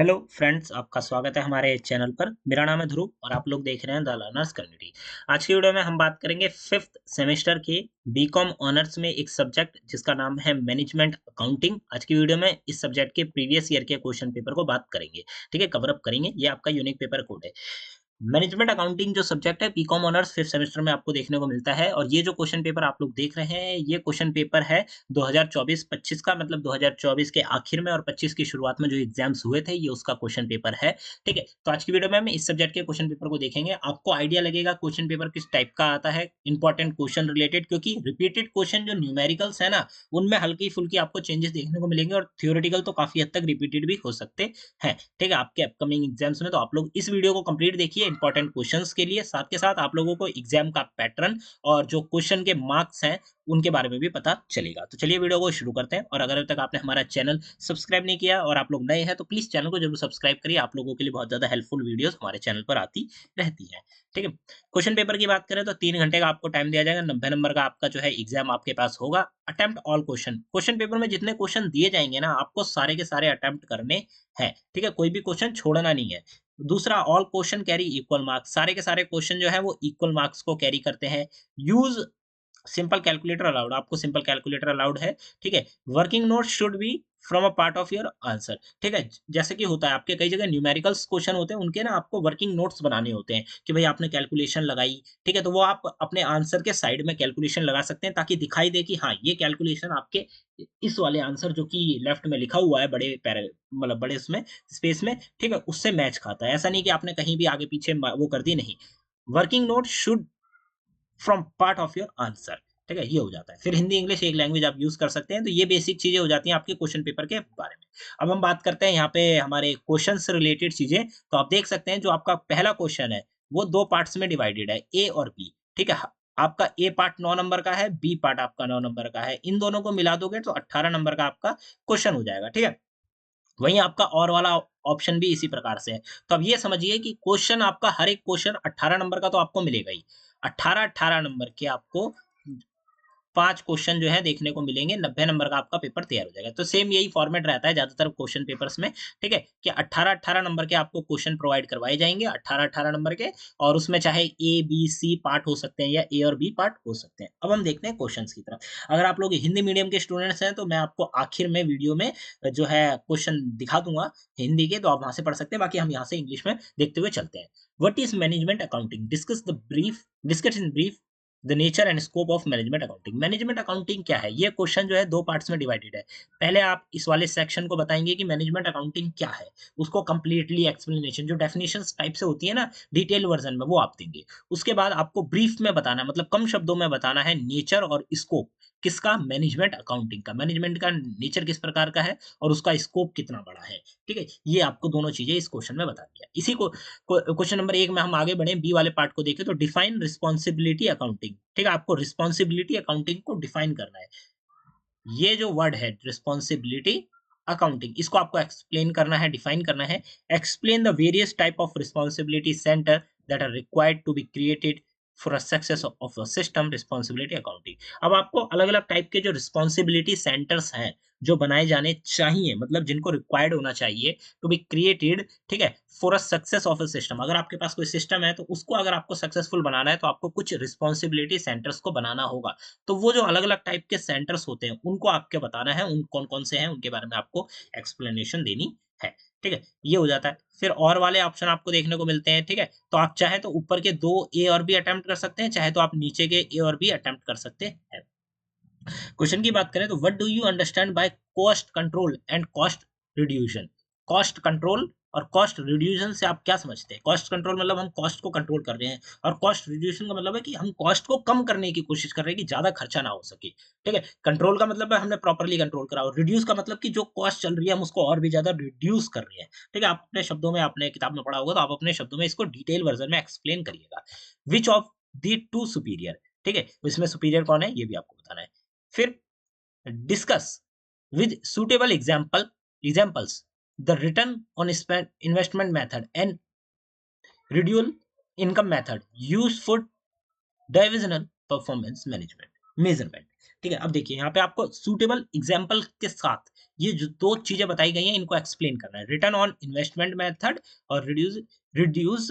Hello friends, आपका स्वागत है हमारे चैनल पर। मेरा नाम है ध्रुव और आप लोग देख रहे हैं द लर्नर्स कम्युनिटी। आज की वीडियो में हम बात करेंगे फिफ्थ सेमेस्टर के बीकॉम ऑनर्स में एक सब्जेक्ट जिसका नाम है मैनेजमेंट अकाउंटिंग। आज की वीडियो में इस सब्जेक्ट के प्रीवियस ईयर के क्वेश्चन पेपर को बात करेंगे। ठीक है, कवर अप करेंगे। ये आपका यूनिक पेपर कोड है। मैनेजमेंट अकाउंटिंग जो सब्जेक्ट है बीकॉम ऑनर्स फिफ्थ सेमेस्टर में आपको देखने को मिलता है। और ये जो क्वेश्चन पेपर आप लोग देख रहे हैं, ये क्वेश्चन पेपर है 2024-25 का, मतलब 2024 के आखिर में और 25 की शुरुआत में जो एग्जाम्स हुए थे, ये उसका क्वेश्चन पेपर है। ठीक है, तो आज की वीडियो में हम इस सब्जेक्ट के क्वेश्चन पेपर को देखेंगे। आपको आइडिया लगेगा क्वेश्चन पेपर किस टाइप का आता है, इंपॉर्टेंट क्वेश्चन रिलेटेड, क्योंकि रिपीटेड क्वेश्चन जो न्यूमेरिकल्स है ना, उनमें हल्की फुल्की आपको चेंजेस देखने को मिलेंगे और थियोरेटिकल तो काफी हद तक रिपीटेड भी हो सकते हैं। ठीक है, आपके अपकमिंग एग्जाम्स में। तो आप लोग इस वीडियो को कंप्लीट देखिए इंपॉर्टेंट क्वेश्चंस के लिए, साथ के साथ आप लोगों को एग्जाम का पैटर्न और जो क्वेश्चन के मार्क्स हैं उनके बारे में भी पता चलेगा। तो चलिए वीडियो को शुरू करते हैं। और अगर अभी तक आपने हमारा चैनल सब्सक्राइब नहीं किया और आप लोग नए हैं तो प्लीज चैनल को जरूर सब्सक्राइब करिए। आप लोगों के लिए बहुत ज्यादा हेल्पफुल वीडियोस हमारे चैनल पर आती रहती है। ठीक है, क्वेश्चन पेपर की बात करें तो 3 घंटे का आपको टाइम दिया जाएगा। 90 नंबर का आपका जो है एग्जाम आपके पास होगा। Attempt all question, question paper में जितने क्वेश्चन दिए जाएंगे ना, आपको सारे के सारे अटेम्प्ट करने हैं। ठीक है, कोई भी क्वेश्चन छोड़ना नहीं है। दूसरा, all question carry equal marks, सारे के सारे क्वेश्चन जो है वो इक्वल मार्क्स को कैरी करते हैं। यूज सिंपल कैलकुलेटर अलाउड, आपको सिंपल कैलकुलेटर अलाउड है। ठीक है, working note should be from a part of your answer. ठीक है, जैसे कि होता है आपके कई जगह न्यूमेरिकल्स क्वेश्चन होते हैं, उनके ना आपको वर्किंग नोट्स बनाने होते हैं कि भाई आपने कैलकुलेशन लगाई। ठीक है, तो वो आप अपने आंसर के साइड में कैलकुलेशन लगा सकते हैं ताकि दिखाई दे कि हाँ, ये कैलकुलेशन आपके इस वाले आंसर जो कि लेफ्ट में लिखा हुआ है बड़े पैरे, मतलब बड़े उसमें स्पेस में, ठीक है, उससे मैच खाता है। ऐसा नहीं कि आपने कहीं भी आगे पीछे वो कर दी, नहीं। Working note should from part of your answer. ठीक है, ये हो जाता है। फिर हिंदी इंग्लिश एक लैंग्वेज आप यूज कर सकते हैं। तो ये बेसिक चीजें हो जाती हैं आपके क्वेश्चन पेपर के बारे में। अब हम बात करते हैं यहाँ पे हमारे क्वेश्चन से रिलेटेड चीजें। तो आप देख सकते हैं जो आपका पहला क्वेश्चन है वो दो पार्ट्स में डिवाइडेड है, ए और बी। ठीक है, आपका ए पार्ट 9 नंबर का है, बी पार्ट आपका 9 नंबर का है। इन दोनों को मिला दोगे तो 18 नंबर का आपका क्वेश्चन हो जाएगा। ठीक है, वहीं आपका और वाला ऑप्शन भी इसी प्रकार से है। तो अब ये समझिए कि क्वेश्चन आपका हर एक क्वेश्चन 18 नंबर का तो आपको मिलेगा ही। 18 नंबर के आपको 5 क्वेश्चन जो है देखने को मिलेंगे। 90 नंबर का आपका पेपर तैयार हो जाएगा। तो सेम यही फॉर्मेट रहता है ज्यादातर क्वेश्चन पेपर्स में। ठीक है, कि 18-18 नंबर के आपको क्वेश्चन प्रोवाइड करवाए जाएंगे, 18-18 नंबर के। और उसमें चाहे ए बी सी पार्ट हो सकते हैं या ए और बी पार्ट हो सकते हैं। अब हम देखते हैं क्वेश्चन की तरफ। अगर आप लोग हिंदी मीडियम के स्टूडेंट्स हैं तो मैं आपको आखिर में वीडियो में जो है क्वेश्चन दिखा दूंगा हिंदी के, तो आप वहां से पढ़ सकते हैं। बाकी हम यहाँ से इंग्लिश में देखते हुए चलते हैं। What is management accounting, discuss in brief the nature and scope of management accounting. Management accounting क्या है, ये क्वेश्चन जो है दो पार्ट्स में डिवाइडेड है। पहले आप इस वाले सेक्शन को बताएंगे कि मैनेजमेंट अकाउंटिंग क्या है, उसको कंप्लीटली एक्सप्लेनेशन जो डेफिनेशंस टाइप से होती है ना, डिटेल वर्जन में वो आप देंगे। उसके बाद आपको ब्रीफ में बताना है, मतलब कम शब्दों में बताना है नेचर और स्कोप किसका, मैनेजमेंट अकाउंटिंग का। मैनेजमेंट का नेचर किस प्रकार का है और उसका स्कोप कितना बड़ा है। ठीक है, ये आपको दोनों चीजें इस क्वेश्चन में बता दिया। इसी को क्वेश्चन नंबर 1 में हम आगे बढ़े, बी वाले पार्ट को देखें तो डिफाइन रिस्पॉन्सिबिलिटी अकाउंटिंग। ठीक है, आपको रिस्पॉन्सिबिलिटी अकाउंटिंग को डिफाइन करना है। ये जो वर्ड है रिस्पॉन्सिबिलिटी अकाउंटिंग, इसको आपको एक्सप्लेन करना है, डिफाइन करना है। Explain the various type of responsibility centre that are required to be created for a success of a system responsibility accounting. अब आपको अलग अलग टाइप के जो रिस्पॉन्सिबिलिटी सेंटर्स हैं जो बनाए जाने चाहिए, मतलब जिनको रिक्वायर्ड होना चाहिए टू बी क्रिएटेड, ठीक है, for a success of a system. अगर आपके पास कोई सिस्टम है तो उसको अगर आपको सक्सेसफुल बनाना है तो आपको कुछ रिस्पॉन्सिबिलिटी सेंटर्स को बनाना होगा। तो वो जो अलग-अलग टाइप के सेंटर्स होते हैं, उनको आपको बताना है, उन कौन-कौन से हैं, उनके बारे में आपको एक्सप्लेनेशन देनी है। ठीक है? ये हो जाता है। फिर और वाले ऑप्शन आपको देखने को मिलते हैं, ठीक है? तो आप चाहे तो ऊपर के 2 ए और बी अटेम्प्ट कर सकते हैं, चाहे तो आप नीचे के ए और बी अटेम्प्ट कर सकते हैं। क्वेश्चन की बात करें तो what do you understand by cost control and cost reduction. Cost control और कॉस्ट रिड्यूशन से आप क्या समझते हैं? कॉस्ट कंट्रोल मतलब हम कॉस्ट को कंट्रोल कर रहे हैं, और कॉस्ट रिड्यूशन का मतलब है कि हम कॉस्ट को कम करने की कोशिश कर रहे हैं कि ज्यादा खर्चा ना हो सके। ठीक है, कंट्रोल का मतलब है हमने प्रॉपर्ली कंट्रोल करा, और रिड्यूस का मतलब कि जो कॉस्ट चल रही है हम उसको और भी ज्यादा रिड्यूस कर रहे हैं। ठीक है, आप अपने शब्दों में, आपने किताब में पढ़ा होगा तो आप अपने शब्दों में इसको डिटेल वर्जन में एक्सप्लेन करिएगा। Which of the two superior, ठीक है, इसमें सुपीरियर कौन है ये भी आपको बताना है। फिर discuss with suitable examples the return on investment method and residual income method used for divisional performance management। Measurement. ठीक है, अब देखिए यहाँ पे आपको सूटेबल एग्जाम्पल के साथ ये जो दो चीजें बताई गई हैं इनको एक्सप्लेन करना है, रिटर्न ऑन इन्वेस्टमेंट मेथड और रिड्यूस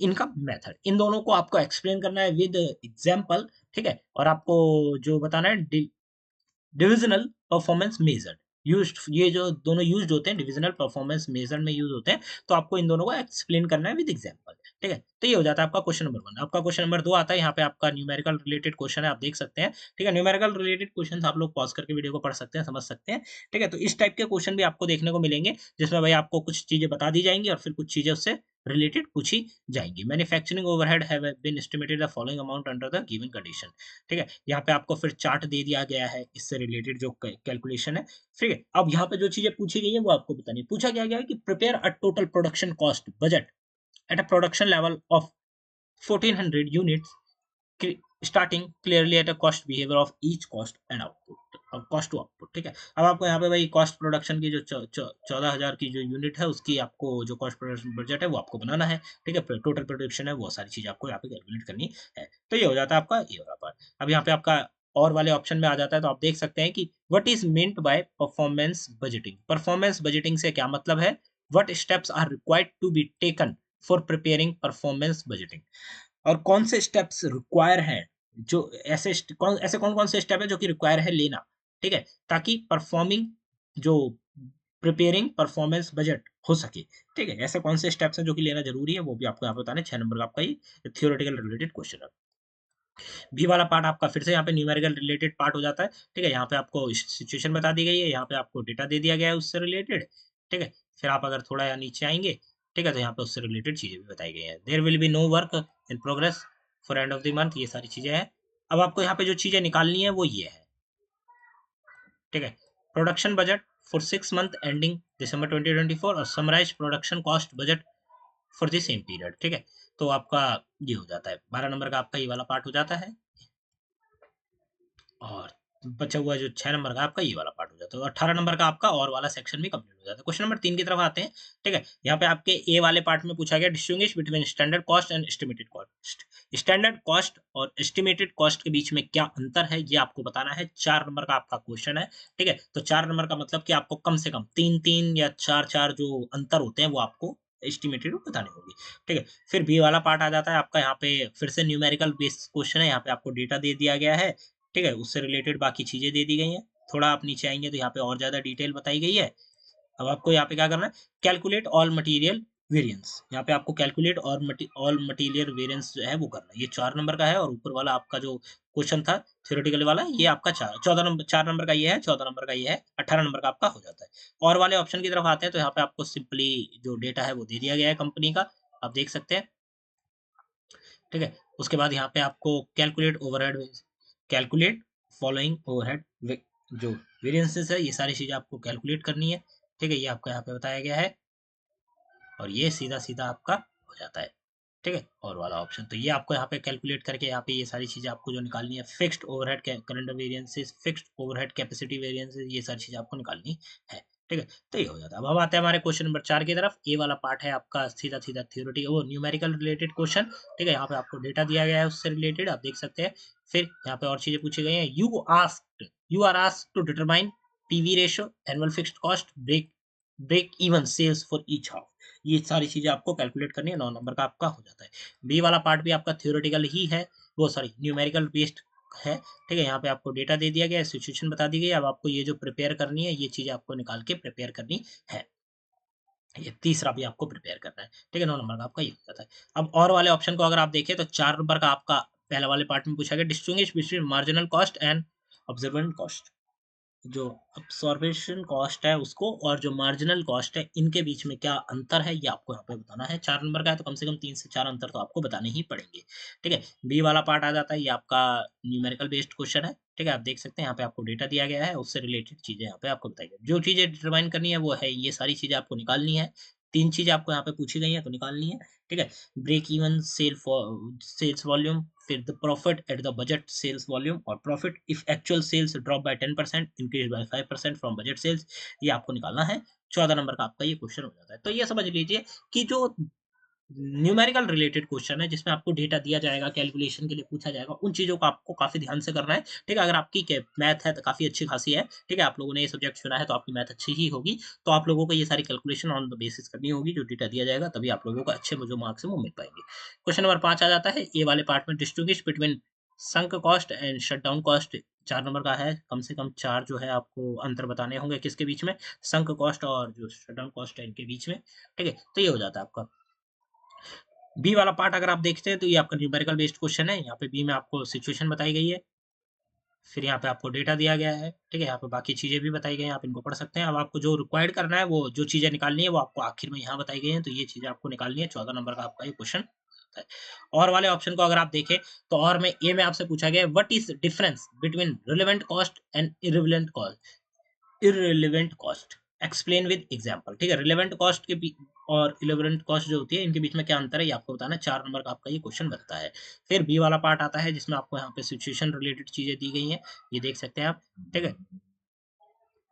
इनकम मेथड, इन दोनों को आपको एक्सप्लेन करना है विद एग्जाम्पल। ठीक है, और आपको जो बताना है डिविजनल परफॉर्मेंस मेजर यूज्ड, ये जो दोनों यूज्ड होते हैं डिविजनल परफॉर्मेंस मेजर में यूज होते हैं, तो आपको इन दोनों को एक्सप्लेन करना है विद एग्जांपल। ठीक है, तो ये हो जाता है आपका क्वेश्चन नंबर 1। आपका क्वेश्चन नंबर 2 आता है, यहाँ पे आपका न्यूमेरिकल रिलेटेड क्वेश्चन है, आप देख सकते हैं। ठीक है, न्यूमेरिकल रिलेटेड क्वेश्चन आप लोग पॉज करके वीडियो को पढ़ सकते हैं, समझ सकते हैं। ठीक है, तो इस टाइप के क्वेश्चन भी आपको देखने को मिलेंगे, जिसमें भाई आपको कुछ चीजें बता दी जाएंगी और फिर कुछ चीजें उससे रिलेटेड पूछी जाएंगी। Manufacturing overhead have been estimated the following amount under the given condition. ठीक है, यहाँ पे आपको फिर चार्ट दे दिया गया है इससे रिलेटेड जो कैलकुलेशन है। ठीक है, अब यहाँ पे जो चीजें पूछी गई है वो आपको बतानी है। पूछा क्या गया है कि prepare a total production cost budget at a production level of 1400 units starting clearly at a cost behaviour of each cost and output, cost to output. ठीक है, अब आपको यहाँ पे भाई कॉस्ट प्रोडक्शन की जो 14,000 की जो यूनिट है उसकी आपको जो कॉस्ट प्रोडक्शन बजट है वो आपको बनाना है। ठीक है, टोटल प्रोडक्शन है वो सारी चीजें आपको यहाँ पे कैलकुलेट करनी है। तो ये हो जाता है आपका ये वाला पार्ट। अब यहाँ पे आपका और वाले ऑप्शन में आ जाता है, तो आप देख सकते हैं कि what is meant by performance budgeting. Performance budgeting से क्या मतलब है, what steps are required to be taken for preparing performance budgeting, और कौन से स्टेप्स रिक्वायर हैं, जो ऐसे कौन कौन से स्टेप है जो कि रिक्वायर है लेना। ठीक है, ताकि परफॉर्मिंग जो प्रिपेयरिंग परफॉर्मेंस बजट हो सके। ठीक है, ऐसे कौन से स्टेप्स हैं जो कि लेना जरूरी है, वो भी आपको यहाँ पे बताना है। 6 नंबर का आपका ये थियोरेटिकल रिलेटेड क्वेश्चन है। बी वाला पार्ट आपका फिर से यहाँ पे न्यूमेरिकल रिलेटेड पार्ट हो जाता है। ठीक है, यहाँ पे आपको सिचुएशन बता दी गई है, यहाँ पे आपको डेटा दे दिया गया है उससे रिलेटेड। ठीक है, फिर आप अगर थोड़ा या नीचे आएंगे, ठीक है, तो यहाँ पे उससे रिलेटेड चीजें भी बताई गई हैं। There will be no work in progress for end of the month, ये सारी चीजें हैं। अब आपको यहाँ पे जो चीजें निकालनी है वो ये है। ठीक है, production budget for 6 month ending December 2024 और summarise production cost budget for the same period. ठीक है, तो आपका ये हो जाता है 12 नंबर का आपका ये वाला पार्ट हो जाता है, और बचा हुआ जो 6 नंबर का आपका ये वाला पार्ट हो जाता है, और 18 नंबर का आपका और वाला सेक्शन भी कंप्लीट हो जाता है। क्वेश्चन नंबर 3 की तरफ आते हैं। ठीक है, यहाँ पे आपके ए वाले पार्ट में पूछा गया distinguish between standard cost and estimated cost. Standard cost और एस्टिमेटेड कॉस्ट के बीच में क्या अंतर है ये आपको बताना है। 4 नंबर का आपका क्वेश्चन है। ठीक है, तो 4 नंबर का मतलब कि आपको कम से कम 3-3 या 4-4 जो अंतर होते हैं वो आपको एस्टिमेटेड बताने होंगे। ठीक है, फिर बी वाला पार्ट आ जाता है आपका, यहाँ पे फिर से न्यूमेरिकल बेस्ड क्वेश्चन है, यहाँ पे आपको डेटा दे दिया गया है। ठीक है, उससे रिलेटेड बाकी चीजें दे दी गई हैं। थोड़ा आप नीचे आएंगे तो यहाँ पे और ज्यादा डिटेल बताई गई है। अब आपको यहाँ पे क्या करना है, कैलकुलेट ऑल मटेरियल वेरिएंस। यहाँ पे आपको कैलकुलेट ऑल मटेरियल वेरिएंस जो है वो करना है। ये 4 नंबर का है, और ऊपर वाला आपका जो क्वेश्चन था थ्योरेटिकल वाला ये आपका 4 नंबर का ये है, 14 नंबर का ये है, 18 नंबर का आपका हो जाता है। और वाले ऑप्शन की तरफ आते हैं, तो यहाँ पे आपको सिंपली जो डेटा है वो दे दिया गया है कंपनी का, आप देख सकते हैं। ठीक है, उसके बाद यहाँ पे आपको calculate overhead, calculate following overhead जो वेरिएंसेस है, ये सारी चीजें आपको कैलकुलेट करनी है। ठीक है, ये आपका यहाँ पे बताया गया है, और ये सीधा सीधा आपका हो जाता है। ठीक है, और वाला ऑप्शन तो ये आपको यहाँ पे कैलकुलेट करके यहाँ पे ये सारी चीजें आपको जो निकालनी है, fixed overhead current variances, fixed overhead capacity variances, ये सारी चीजें आपको निकालनी है। ठीक है, तो ये हो जाता है। अब हम आते हैं हमारे क्वेश्चन नंबर 4 की तरफ। ए वाला पार्ट है आपका सीधा सीधा थ्योरेटिकल वो न्यूमेरिकल रिलेटेड क्वेश्चन। ठीक है, यहाँ पे आपको डेटा दिया गया है उससे रिलेटेड, आप देख सकते हैं। फिर यहाँ पे और चीजें पूछी गई हैं। You are asked to determine PV ratio, annual fixed cost, break even sales for each half, ये सारी चीजें आपको कैलकुलेट करनी है। 9 नंबर का आपका हो जाता है। बी वाला पार्ट भी आपका थ्योरेटिकल ही है, वो सॉरी न्यूमेरिकल बेस्ड है। ठीक है, यहाँ पे आपको डेटा दे दिया गया है, सिचुएशन बता दी गई है। अब आपको ये जो प्रिपेयर करनी है ये चीजें आपको निकाल के प्रिपेयर करनी है। ये तीसरा भी आपको प्रिपेयर करना है। ठीक है, 9 नंबर का आपका ये हो जाता है। अब और वाले ऑप्शन को अगर आप देखें तो 4 नंबर का आपका पहला वाले पार्ट में पूछा गया distinguish between marginal cost and observant cost. जो अब्सॉर्बेशन कॉस्ट है उसको और जो मार्जिनल कॉस्ट है इनके बीच में क्या अंतर है ये आपको यहाँ पे बताना है। 4 नंबर का है तो कम से कम 3 से 4 अंतर तो आपको बताने ही पड़ेंगे। ठीक है, बी वाला पार्ट आ जाता है, ये आपका न्यूमेरिकल बेस्ड क्वेश्चन है। ठीक है, आप देख सकते हैं यहाँ पे आपको डेटा दिया गया है, उससे रिलेटेड चीजें यहाँ पे आपको बताई गई। जो चीजें डिटरमाइन करनी है वो है ये सारी चीजें आपको निकालनी है। 3 चीजें आपको यहाँ पे पूछी गई है तो निकालनी है। ठीक है, ब्रेक इवन सेल्स वॉल्यूम, फिर the profit at the budget sales volume, और profit if actual sales drop by 10% increase by 5% from budget sales, ये आपको निकालना है। 14 नंबर का आपका ये क्वेश्चन हो जाता है। तो ये समझ लीजिए कि जो न्यूमेरिकल रिलेटेड क्वेश्चन है जिसमें आपको डेटा दिया जाएगा, कैलकुलेशन के लिए पूछा जाएगा। उन चीज़ों को आपको काफ़ी ध्यान से करना है, ठीक है? अगर आपकी कै मैथ है तो काफ़ी अच्छी खासी है, ठीक है? आप लोगों ने ये सब्जेक्ट चुना है तो आपकी मैथ अच्छी ही होगी, तो आप लोगों को ये सारी कैलकुलेशन ऑन द बेसिस करनी होगी, जो डेटा दिया जाएगा तभी आप लोगों को अच्छे जो मार्क्स हैं वो मिल पाएँगे। क्वेश्चन नंबर 5 आ जाता है, ए वाले पार्ट में distinguish between sunk cost and shutdown cost. 4 number का है, कम से कम 4 जो है आपको अंतर बताने होंगे किसके बीच में? संक कॉस्ट और जो शटडाउन कॉस्ट है इनके बीच में, ठीक है? तो ये हो जाता है आपका। बी वाला पार्ट अगर आप देखते हैं तो ये आपका न्यूमेरिकल बेस्ड क्वेश्चन है। यहाँ पे बी में आपको सिचुएशन बताई गई है, फिर यहाँ पे आपको डेटा दिया गया है, ठीक है? यहाँ पे बाकी चीज़ें भी बताई गई हैं, आप इनको पढ़ सकते हैं। अब आपको जो रिक्वायर्ड करना है, वो जो चीज़ें निकालनी है, वो आपको आखिर में यहाँ बताई गई हैं, तो ये चीज़ें आपको निकालनी है। 14 नंबर का आपका ये क्वेश्चन आता है। और वाले ऑप्शन को अगर आप देखें, तो और में ए में आपसे पूछा गया है, what is difference between relevant cost and irrelevant cost? Explain with example, ठीक है? रिलेवेंट कॉस्ट के बी और इर्रेलेवेंट कॉस्ट जो होती है, इनके बीच में क्या अंतर है, ये आपको बताना है। 4 नंबर का आपका ये क्वेश्चन बनता है। फिर बी वाला पार्ट आता है, जिसमें आपको यहाँ पे सिचुएशन रिलेटेड चीज़ें दी गई हैं, ये देख सकते हैं आप, ठीक है?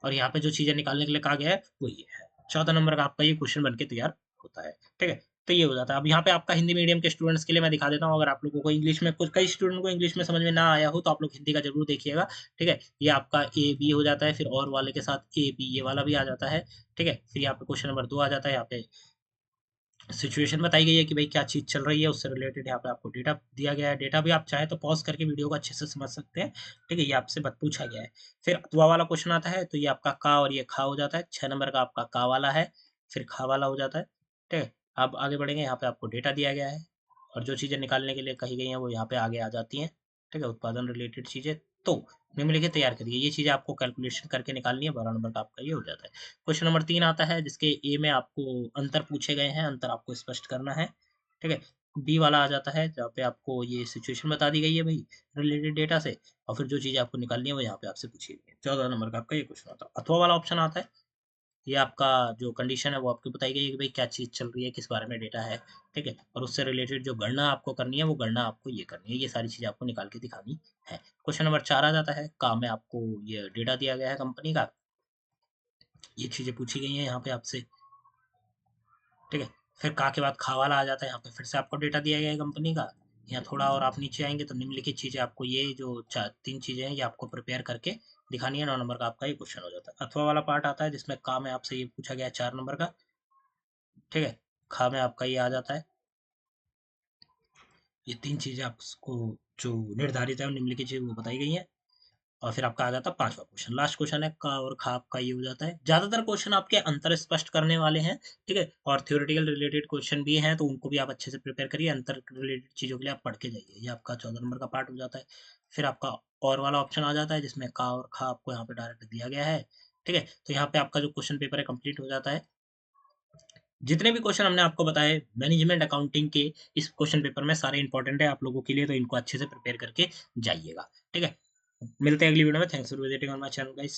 और यहाँ पे जो चीज़ें निकालने के लिए कहा गया है, वो ये है। 14 नंबर का आपका ये क्वेश्चन बन के तैयार होता है, ठीक है? तो ये हो जाता है। अब यहाँ पे आपका हिंदी मीडियम के स्टूडेंट्स के लिए मैं दिखा देता हूँ, अगर आप लोगों को इंग्लिश में कुछ कई स्टूडेंट को इंग्लिश में समझ में ना आया हो, तो आप लोग हिंदी का ज़रूर देखिएगा, ठीक है? ये आपका ए, बी हो जाता है, फिर और वाले के साथ ए, बी ये वाला भी आ जाता है, ठीक है? फिर यहाँ पे क्वेश्चन नंबर 2 आ जाता है, यहाँ पे सिचुएशन बताई गई है कि भाई क्या चीज़ चल रही है, उससे रिलेटेड यहाँ पे आपको डेटा दिया गया है। डेटा भी आप चाहें तो पॉज़ करके वीडियो को अच्छे से समझ सकते हैं, ठीक है? ये आपसे बत पूछा गया है। फिर अथवा वाला क्वेश्चन आता है, तो ये आपका का और ये खा हो जाता है। 6 नंबर का आपका का वाला है, फिर खा वाला हो जाता है, ठीक है? अब आगे बढ़ेंगे, यहाँ पे आपको डेटा दिया गया है और जो चीज़ें निकालने के लिए कही गई हैं, वो यहाँ पे आगे आ जाती हैं, ठीक है? उत्पादन रिलेटेड चीज़ें। तो निम्नलिखित तैयार करिए, ये चीज़ें आपको कैलकुलेशन करके निकालनी है, 12 नंबर का आपका ये हो जाता है। क्वेश्चन नंबर 3 आता है, जिसके ए में आपको अंतर पूछे गए हैं, अंतर आपको स्पष्ट करना है, ठीक है? बी वाला आ जाता है, जहाँ पे आपको ये सिचुएशन बता दी गई है भई रिलेटेड डेटा से, और फिर जो चीज़ें आपको निकालनी है वो यहाँ पे आपसे पूछी गई है। 14 नंबर का आपका ये क्वेश्चन आता है। अथवा वाला ऑप्शन आता है, ये आपका जो कंडीशन है वो आपको बताई गई है कि भाई क्या चीज़ चल रही है, किस बारे में डेटा है, ठीक है? और उससे रिलेटेड जो गणना आपको करनी है, वो गणना आपको ये करनी है, ये सारी चीज़ें आपको निकाल के दिखानी है। क्वेश्चन नंबर 4 आ जाता है, काम में आपको ये डेटा दिया गया है कंपनी का, ये चीज़ें पूछी गई हैं यहाँ पे आपसे, ठीक है? फिर का के बाद खा वाला आ जाता है, यहाँ पे फिर से आपको डेटा दिया गया है कंपनी का। यहाँ थोड़ा और आप नीचे आएँगे तो निम्नलिखित चीज़ें आपको ये जो चा 3 चीज़ें हैं, ये आपको प्रिपेयर करके दिखानी है। 9 नंबर का आपका ये क्वेश्चन हो जाता है। अथवा वाला पार्ट आता है, जिसमें का में आपसे ये पूछा गया है 4 नंबर का, ठीक है? खा में आपका ये आ जाता है। ये 3 चीज़ें आपको जो निर्धारित है, और निम्नलिखित चीज़ें वो बताई गई हैं। और फिर आपका आ जाता है 5वां क्वेश्चन, लास्ट क्वेश्चन है का और खा आपका ये हो जाता है। ज़्यादातर क्वेश्चन आपके अंतर स्पष्ट करने वाले हैं, ठीक है? और थ्योरेटिकल रिलेटेड क्वेश्चन भी हैं, तो उनको भी आप अच्छे से प्रिपेयर करिए। अंतर रिलेटेड चीज़ों के लिए आप पढ़ के जाइए। ये आपका 14 नंबर का पार्ट हो जाता है। फिर आपका और वाला ऑप्शन आ जाता है, जिसमें का और खा आपको यहाँ पे डायरेक्ट दिया गया है, ठीक है? तो यहाँ पे आपका जो क्वेश्चन पेपर है कंप्लीट हो जाता है। जितने भी क्वेश्चन हमने आपको बताए मैनेजमेंट अकाउंटिंग के, इस क्वेश्चन पेपर में सारे इंपॉर्टेंट है आप लोगों के लिए, तो इनको अच्छे से प्रिपेयर करके जाइएगा, ठीक है? मिलते हैं अगली वीडियो में। Thanks for visiting on my channel guys.